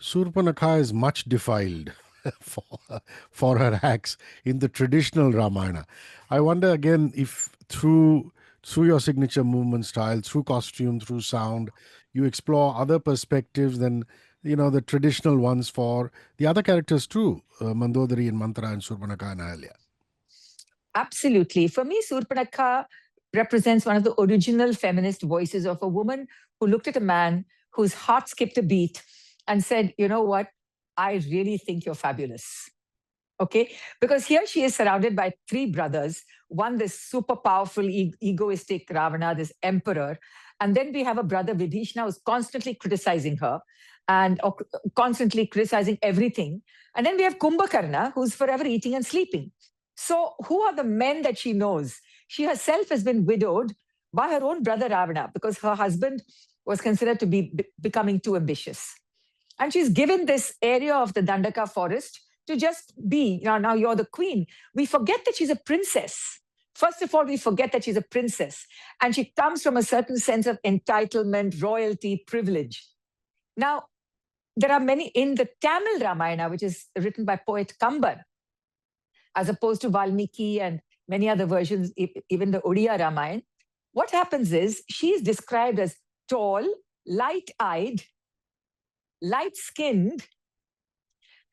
Surpanakha is much defiled for, for her acts in the traditional Ramayana. I wonder again if through your signature movement style, through costume, through sound, you explore other perspectives than the traditional ones for the other characters too, Mandodari and Mantra and Surpanakha and Ahalya. Absolutely. For me, Surpanakha represents one of the original feminist voices of a woman who looked at a man whose heart skipped a beat and said, you know what? I really think you're fabulous. Okay? Because here she is surrounded by three brothers. One, this super powerful, egoistic Ravana, this emperor. And then we have a brother, Vibhishna, who's constantly criticizing her and constantly criticizing everything. And then we have Kumbhakarna, who's forever eating and sleeping. So, who are the men that she knows? She herself has been widowed by her own brother Ravana because her husband was considered to be becoming too ambitious. And she's given this area of the Dandaka forest to just be, now you're the queen. We forget that she's a princess. First of all, we forget that she's a princess. And she comes from a certain sense of entitlement, royalty, privilege. Now, there are many in the Tamil Ramayana, which is written by poet Kamban, as opposed to Valmiki and many other versions, even the Odia Ramayana. What happens is she is described as tall, light-eyed, light-skinned,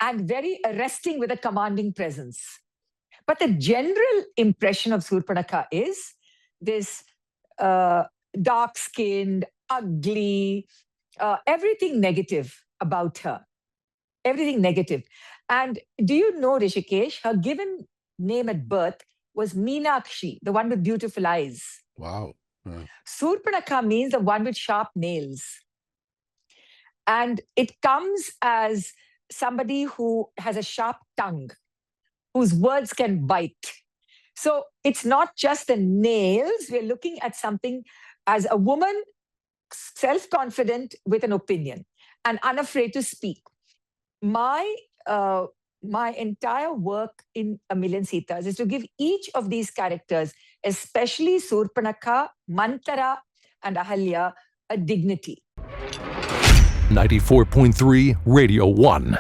and very arresting with a commanding presence. But the general impression of Surpanakha is this dark-skinned, ugly, everything negative about her. Everything negative. And do you know, Rishikesh, her given name at birth was Meenakshi, the one with beautiful eyes. Wow. Surpanakha means the one with sharp nails. And it comes as somebody who has a sharp tongue, whose words can bite. So it's not just the nails. We're looking at something as a woman, self-confident with an opinion and unafraid to speak. My entire work in A Million Sitas is to give each of these characters, especially Surpanakha, Manthara, and Ahalya, a dignity. 94.3 Radio 1.